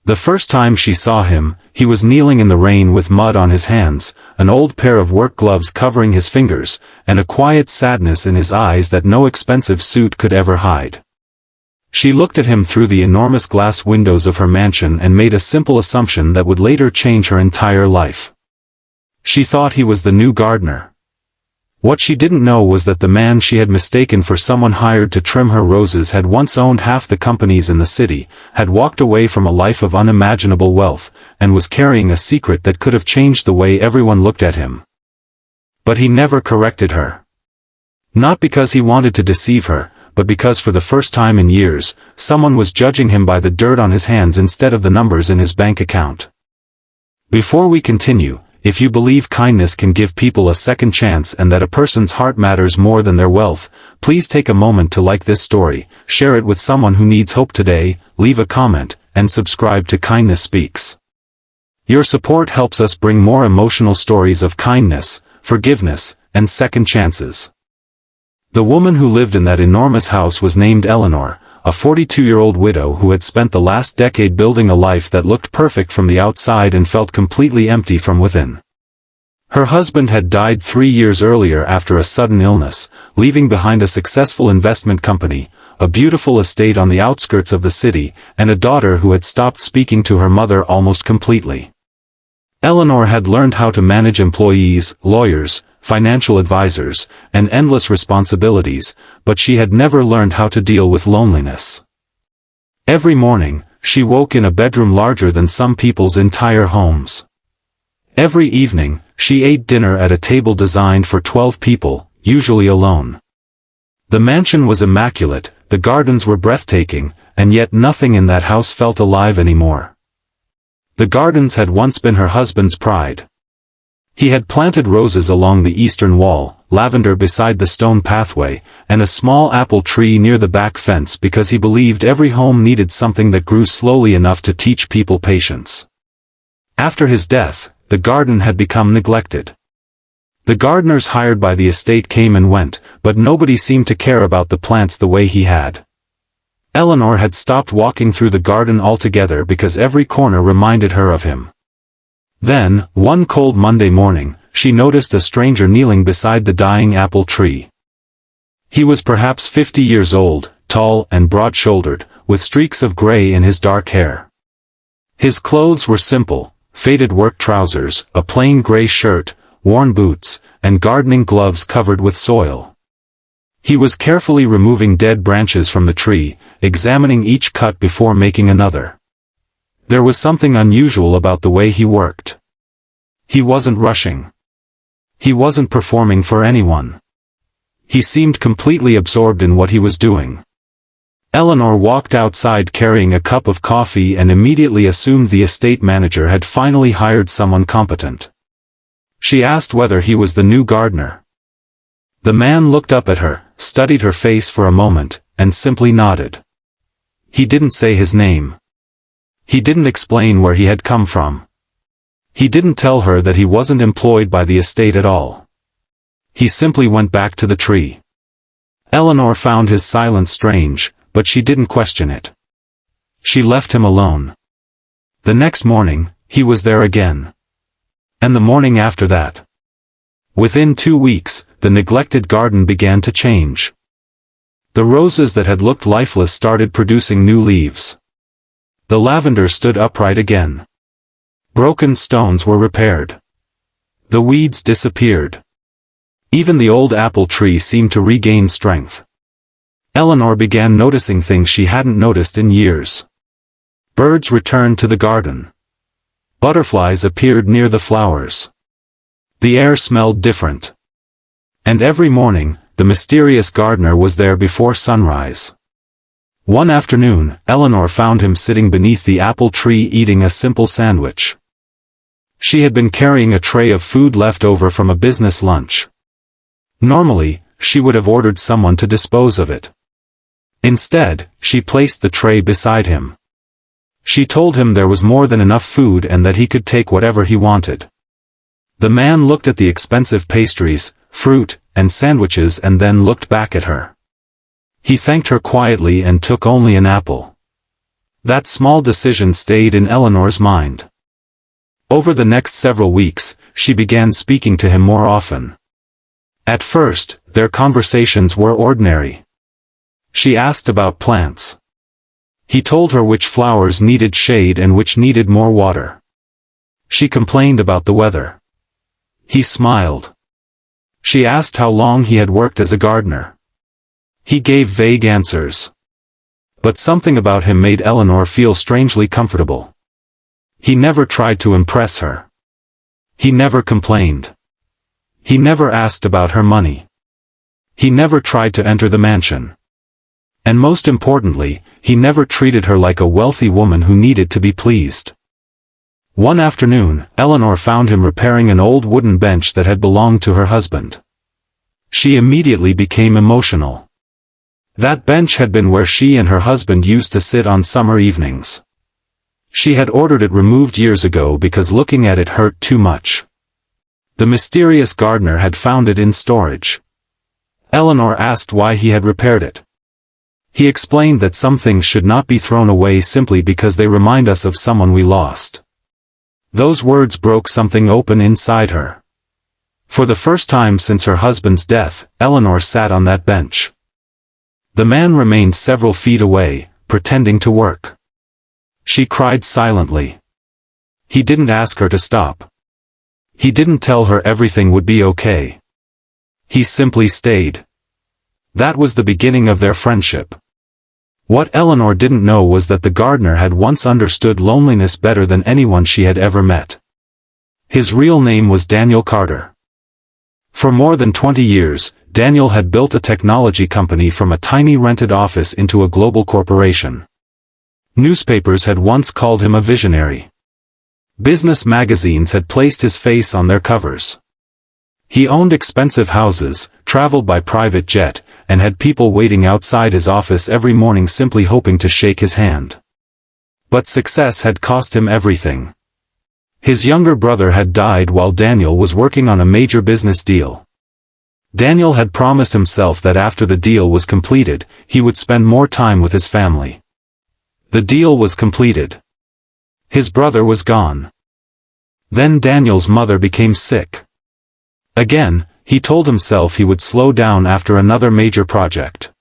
The first time she saw him, he was kneeling in the rain with mud on his hands, an old pair of work gloves covering his fingers, and a quiet sadness in his eyes that no expensive suit could ever hide. She looked at him through the enormous glass windows of her mansion and made a simple assumption that would later change her entire life. She thought he was the new gardener. What she didn't know was that the man she had mistaken for someone hired to trim her roses had once owned half the companies in the city, had walked away from a life of unimaginable wealth, and was carrying a secret that could have changed the way everyone looked at him. But he never corrected her. Not because he wanted to deceive her, but because for the first time in years, someone was judging him by the dirt on his hands instead of the numbers in his bank account. Before we continue, if you believe kindness can give people a second chance and that a person's heart matters more than their wealth, please take a moment to like this story, share it with someone who needs hope today, leave a comment, and subscribe to Kindness Speaks. Your support helps us bring more emotional stories of kindness, forgiveness, and second chances. The woman who lived in that enormous house was named Eleanor, a 42-year-old widow who had spent the last decade building a life that looked perfect from the outside and felt completely empty from within. Her husband had died 3 years earlier after a sudden illness, leaving behind a successful investment company, a beautiful estate on the outskirts of the city, and a daughter who had stopped speaking to her mother almost completely. Eleanor had learned how to manage employees, lawyers, financial advisors, and endless responsibilities, but she had never learned how to deal with loneliness. Every morning, she woke in a bedroom larger than some people's entire homes. Every evening, she ate dinner at a table designed for 12 people, usually alone. The mansion was immaculate, the gardens were breathtaking, and yet nothing in that house felt alive anymore. The gardens had once been her husband's pride. He had planted roses along the eastern wall, lavender beside the stone pathway, and a small apple tree near the back fence because he believed every home needed something that grew slowly enough to teach people patience. After his death, the garden had become neglected. The gardeners hired by the estate came and went, but nobody seemed to care about the plants the way he had. Eleanor had stopped walking through the garden altogether because every corner reminded her of him. Then, one cold Monday morning, she noticed a stranger kneeling beside the dying apple tree. He was perhaps 50 years old, tall and broad-shouldered, with streaks of gray in his dark hair. His clothes were simple, faded work trousers, a plain gray shirt, worn boots, and gardening gloves covered with soil. He was carefully removing dead branches from the tree, examining each cut before making another. There was something unusual about the way he worked. He wasn't rushing. He wasn't performing for anyone. He seemed completely absorbed in what he was doing. Eleanor walked outside carrying a cup of coffee and immediately assumed the estate manager had finally hired someone competent. She asked whether he was the new gardener. The man looked up at her, studied her face for a moment, and simply nodded. He didn't say his name. He didn't explain where he had come from. He didn't tell her that he wasn't employed by the estate at all. He simply went back to the tree. Eleanor found his silence strange, but she didn't question it. She left him alone. The next morning, he was there again. And the morning after that. Within 2 weeks, the neglected garden began to change. The roses that had looked lifeless started producing new leaves. The lavender stood upright again. Broken stones were repaired. The weeds disappeared. Even the old apple tree seemed to regain strength. Eleanor began noticing things she hadn't noticed in years. Birds returned to the garden. Butterflies appeared near the flowers. The air smelled different. And every morning, the mysterious gardener was there before sunrise. One afternoon, Eleanor found him sitting beneath the apple tree eating a simple sandwich. She had been carrying a tray of food left over from a business lunch. Normally, she would have ordered someone to dispose of it. Instead, she placed the tray beside him. She told him there was more than enough food and that he could take whatever he wanted. The man looked at the expensive pastries, fruit, and sandwiches and then looked back at her. He thanked her quietly and took only an apple. That small decision stayed in Eleanor's mind. Over the next several weeks, she began speaking to him more often. At first, their conversations were ordinary. She asked about plants. He told her which flowers needed shade and which needed more water. She complained about the weather. He smiled. She asked how long he had worked as a gardener. He gave vague answers. But something about him made Eleanor feel strangely comfortable. He never tried to impress her. He never complained. He never asked about her money. He never tried to enter the mansion. And most importantly, he never treated her like a wealthy woman who needed to be pleased. One afternoon, Eleanor found him repairing an old wooden bench that had belonged to her husband. She immediately became emotional. That bench had been where she and her husband used to sit on summer evenings. She had ordered it removed years ago because looking at it hurt too much. The mysterious gardener had found it in storage. Eleanor asked why he had repaired it. He explained that some things should not be thrown away simply because they remind us of someone we lost. Those words broke something open inside her. For the first time since her husband's death, Eleanor sat on that bench. The man remained several feet away, pretending to work. She cried silently. He didn't ask her to stop. He didn't tell her everything would be okay. He simply stayed. That was the beginning of their friendship. What Eleanor didn't know was that the gardener had once understood loneliness better than anyone she had ever met. His real name was Daniel Carter. For more than 20 years, Daniel had built a technology company from a tiny rented office into a global corporation. Newspapers had once called him a visionary. Business magazines had placed his face on their covers. He owned expensive houses, traveled by private jet, and had people waiting outside his office every morning simply hoping to shake his hand. But success had cost him everything. His younger brother had died while Daniel was working on a major business deal. Daniel had promised himself that after the deal was completed, he would spend more time with his family. The deal was completed. His brother was gone. Then Daniel's mother became sick. Again, he told himself he would slow down after another major project.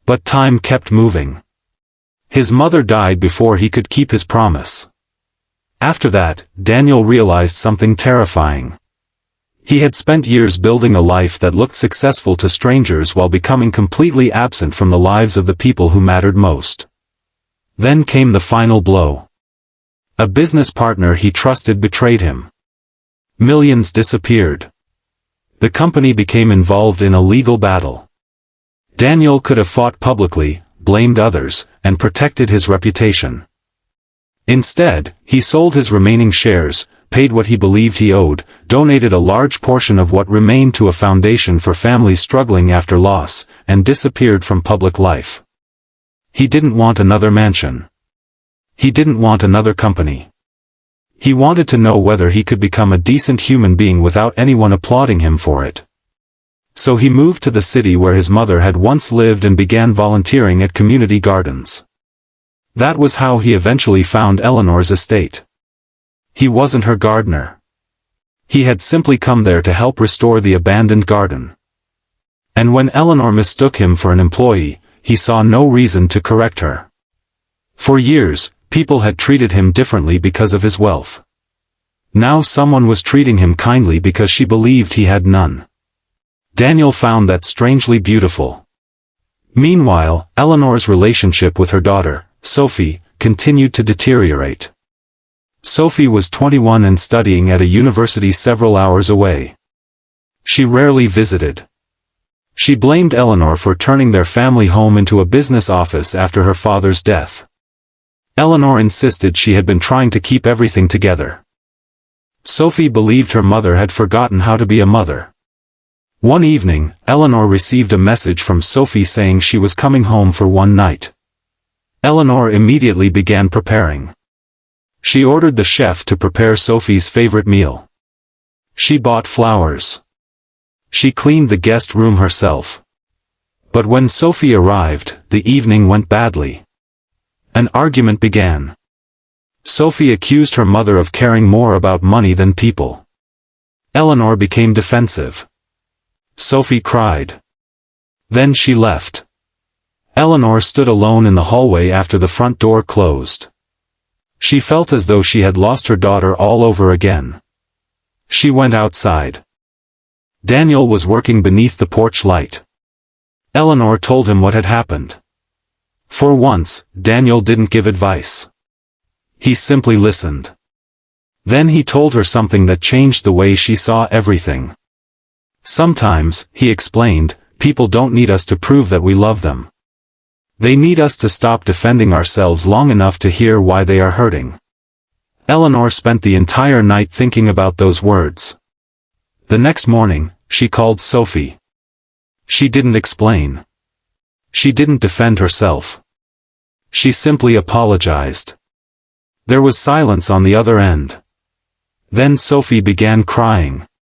But time kept moving. His mother died before he could keep his promise. After that, Daniel realized something terrifying. He had spent years building a life that looked successful to strangers while becoming completely absent from the lives of the people who mattered most. Then came the final blow. A business partner he trusted betrayed him. Millions disappeared. The company became involved in a legal battle. Daniel could have fought publicly, blamed others, and protected his reputation. Instead, he sold his remaining shares, paid what he believed he owed, donated a large portion of what remained to a foundation for families struggling after loss, and disappeared from public life. He didn't want another mansion. He didn't want another company. He wanted to know whether he could become a decent human being without anyone applauding him for it. So he moved to the city where his mother had once lived and began volunteering at community gardens. That was how he eventually found Eleanor's estate. He wasn't her gardener. He had simply come there to help restore the abandoned garden. And when Eleanor mistook him for an employee, he saw no reason to correct her. For years, people had treated him differently because of his wealth. Now someone was treating him kindly because she believed he had none. Daniel found that strangely beautiful. Meanwhile, Eleanor's relationship with her daughter, Sophie, continued to deteriorate. Sophie was 21 and studying at a university several hours away. She rarely visited. She blamed Eleanor for turning their family home into a business office after her father's death. Eleanor insisted she had been trying to keep everything together. Sophie believed her mother had forgotten how to be a mother. One evening, Eleanor received a message from Sophie saying she was coming home for one night. Eleanor immediately began preparing. She ordered the chef to prepare Sophie's favorite meal. She bought flowers. She cleaned the guest room herself. But when Sophie arrived, the evening went badly. An argument began. Sophie accused her mother of caring more about money than people. Eleanor became defensive. Sophie cried. Then she left. Eleanor stood alone in the hallway after the front door closed. She felt as though she had lost her daughter all over again. She went outside. Daniel was working beneath the porch light. Eleanor told him what had happened. For once, Daniel didn't give advice. He simply listened. Then he told her something that changed the way she saw everything. Sometimes, he explained, people don't need us to prove that we love them. They need us to stop defending ourselves long enough to hear why they are hurting. Eleanor spent the entire night thinking about those words. The next morning, she called Sophie. She didn't explain. She didn't defend herself. She simply apologized. There was silence on the other end. Then Sophie began crying.